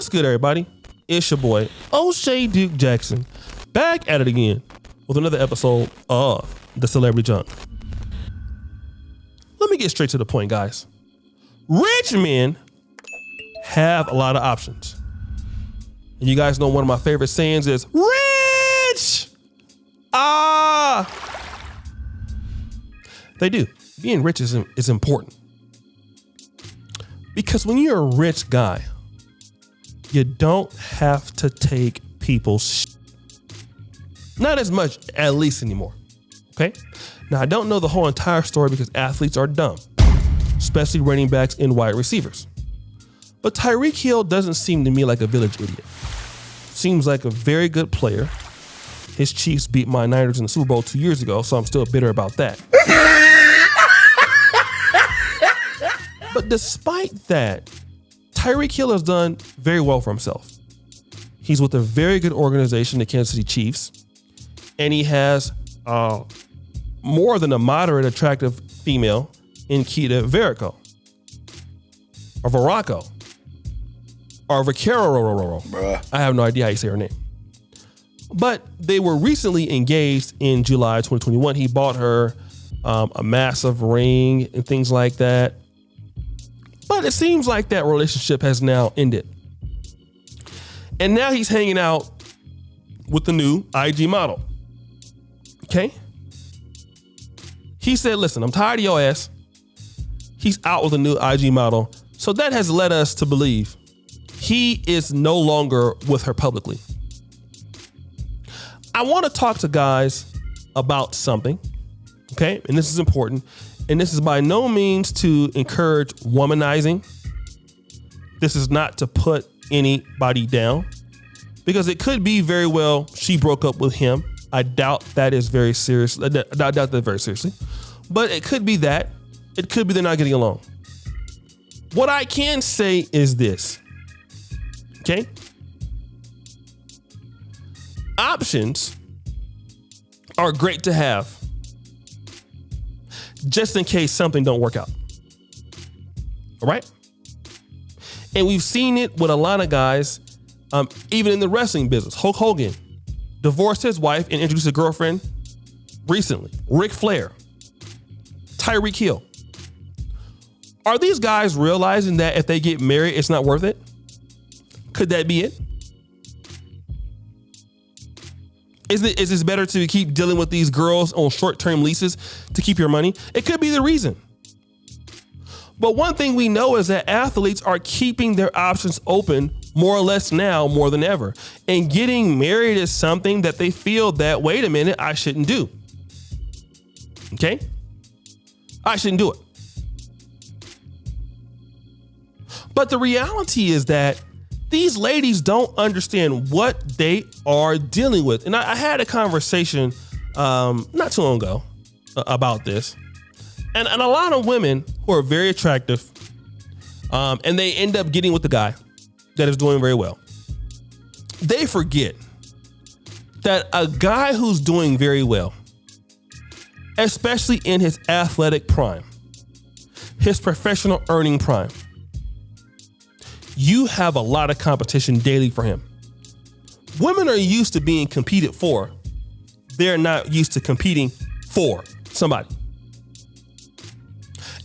What's good, everybody? It's your boy, O'Shea Duke Jackson, back at it again with another episode of The Celebrity Junk. Let me get straight to the point, guys. Rich men have a lot of options. And you guys know one of my favorite sayings is, rich! They do. Being rich is important. Because when you're a rich guy, you don't have to take people's shit. Not as much, at least anymore. Okay? Now, I don't know the whole entire story because athletes are dumb, especially running backs and wide receivers. But Tyreek Hill doesn't seem to me like a village idiot. Seems like a very good player. His Chiefs beat my Niners in the Super Bowl 2 years ago, so I'm still bitter about that. But despite that, Tyreek Hill has done very well for himself. He's with a very good organization, the Kansas City Chiefs, and he has more than a moderate attractive female in Keeta Vaccaro. I have no idea how you say her name. But they were recently engaged in July 2021. He bought her a massive ring and things like that. But it seems like that relationship has now ended. And now he's hanging out with the new IG model. Okay? He said, listen, I'm tired of your ass. He's out with a new IG model. So that has led us to believe he is no longer with her publicly. I want to talk to guys about something. Okay? And this is important. And this is by no means to encourage womanizing. This is not to put anybody down, because it could be very well she broke up with him. I doubt that is very serious. I doubt that very seriously. But it could be that. It could be they're not getting along. What I can say is this. Okay? Options are great to have, just in case something don't work out. All right? And we've seen it with a lot of guys, even in the wrestling business. Hulk Hogan divorced his wife and introduced a girlfriend recently. Ric Flair, Tyreek Hill. Are these guys realizing that if they get married, it's not worth it? Could that be it? Is this better to keep dealing with these girls on short-term leases to keep your money? It could be the reason. But one thing we know is that athletes are keeping their options open more or less now more than ever. And getting married is something that they feel that, wait a minute, I shouldn't do. Okay? I shouldn't do it. But the reality is that these ladies don't understand what they are dealing with. And I had a conversation not too long ago about this. And a lot of women who are very attractive, and they end up getting with the guy that is doing very well. They forget that a guy who's doing very well, especially in his athletic prime, his professional earning prime, you have a lot of competition daily for him. Women are used to being competed for. They're not used to competing for somebody.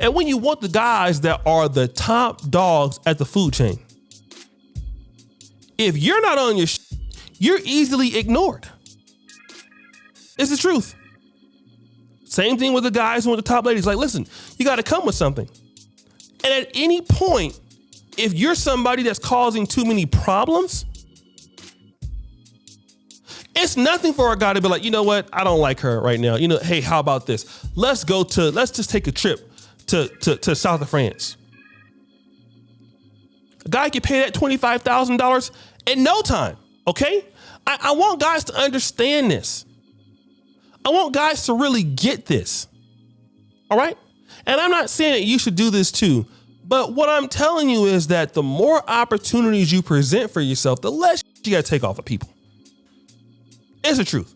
And when you want the guys that are the top dogs at the food chain, if you're not on your you're easily ignored. It's the truth. Same thing with the guys who want the top ladies. Like, listen, you got to come with something. And at any point, if you're somebody that's causing too many problems, it's nothing for a guy to be like, you know what? I don't like her right now. You know, hey, how about this? Let's just take a trip to South of France. A guy can pay that $25,000 in no time. Okay? I want guys to understand this. I want guys to really get this. All right? And I'm not saying that you should do this too. But what I'm telling you is that the more opportunities you present for yourself, the less you got to take off of people. It's the truth.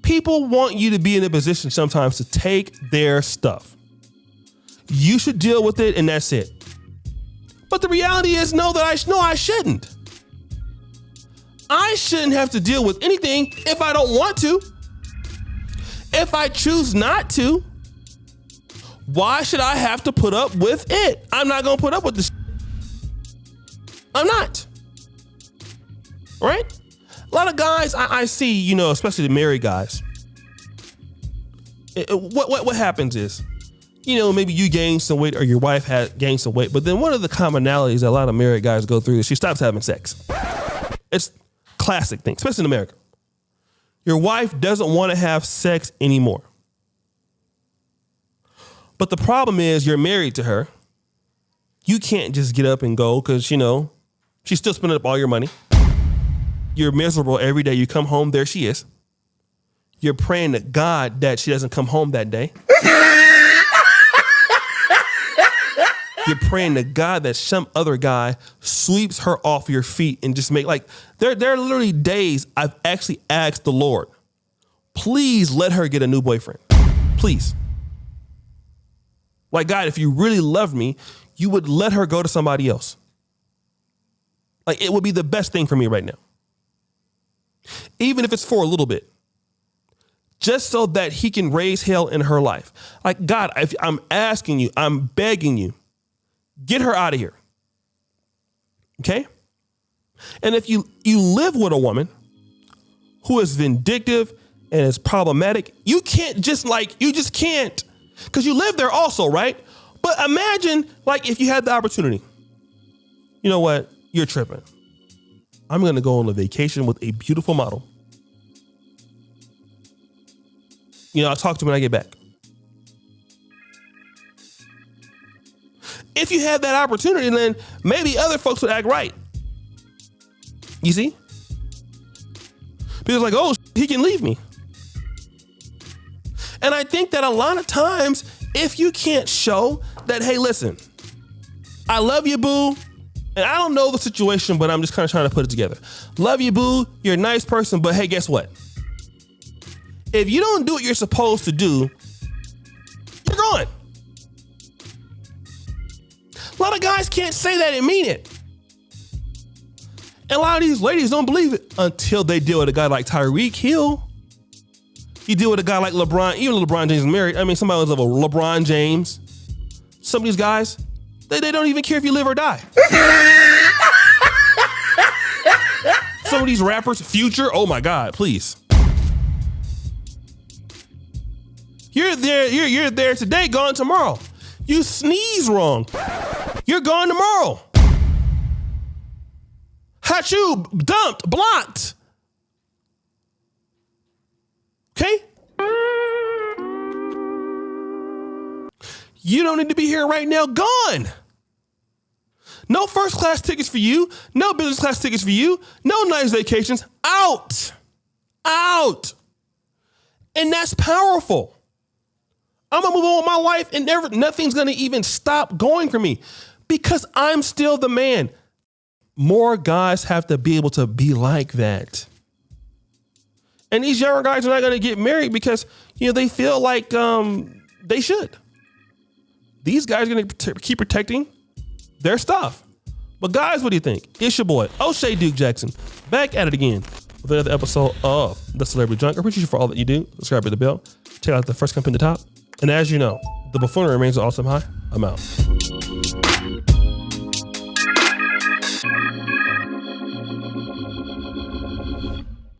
People want you to be in a position sometimes to take their stuff. You should deal with it, and that's it. But the reality is, no, I shouldn't. I shouldn't have to deal with anything if I don't want to. If I choose not to, why should I have to put up with it? I'm not going to put up with this. I'm not. Right? A lot of guys I see, you know, especially the married guys. What happens is, you know, maybe you gain some weight or your wife gained some weight, but then one of the commonalities that a lot of married guys go through is she stops having sex. It's classic thing, especially in America. Your wife doesn't want to have sex anymore. But the problem is you're married to her. You can't just get up and go because, you know, she's still spending up all your money. You're miserable every day. You come home, there she is. You're praying to God that she doesn't come home that day. You're praying to God that some other guy sweeps her off your feet and just there are literally days I've actually asked the Lord, please let her get a new boyfriend. Please. Like, God, if you really loved me, you would let her go to somebody else. Like, it would be the best thing for me right now. Even if it's for a little bit. Just so that he can raise hell in her life. Like, God, I'm asking you, I'm begging you, get her out of here. Okay? And if you live with a woman who is vindictive and is problematic, you just can't. Because you live there also, right? But imagine, if you had the opportunity. You know what? You're tripping. I'm going to go on a vacation with a beautiful model. You know, I'll talk to her when I get back. If you had that opportunity, then maybe other folks would act right. You see? Because he can leave me. And I think that a lot of times, if you can't show that, hey, listen, I love you, boo. And I don't know the situation, but I'm just kind of trying to put it together. Love you, boo. You're a nice person, but hey, guess what? If you don't do what you're supposed to do, you're gone. A lot of guys can't say that and mean it. And a lot of these ladies don't believe it until they deal with a guy like Tyreek Hill. You deal with a guy like LeBron, even LeBron James is married. I mean, somebody was of a LeBron James. Some of these guys, they don't even care if you live or die. Some of these rappers, Future, oh my God, please. You're there today, gone tomorrow. You sneeze wrong. You're gone tomorrow. Hot you, dumped, blocked. Okay? You don't need to be here right now. Gone. No first class tickets for you. No business class tickets for you. No nice vacations. Out. Out. And that's powerful. I'm going to move on with my life and nothing's going to even stop going for me because I'm still the man. More guys have to be able to be like that. And these younger guys are not going to get married because, they feel like they should. These guys are going to keep protecting their stuff. But guys, what do you think? It's your boy, O'Shea Duke Jackson, back at it again with another episode of The Celebrity Junk. I appreciate you for all that you do. Subscribe to the bell. Check out the first comment at the top. And as you know, the buffoonery remains an all-time high. I'm out.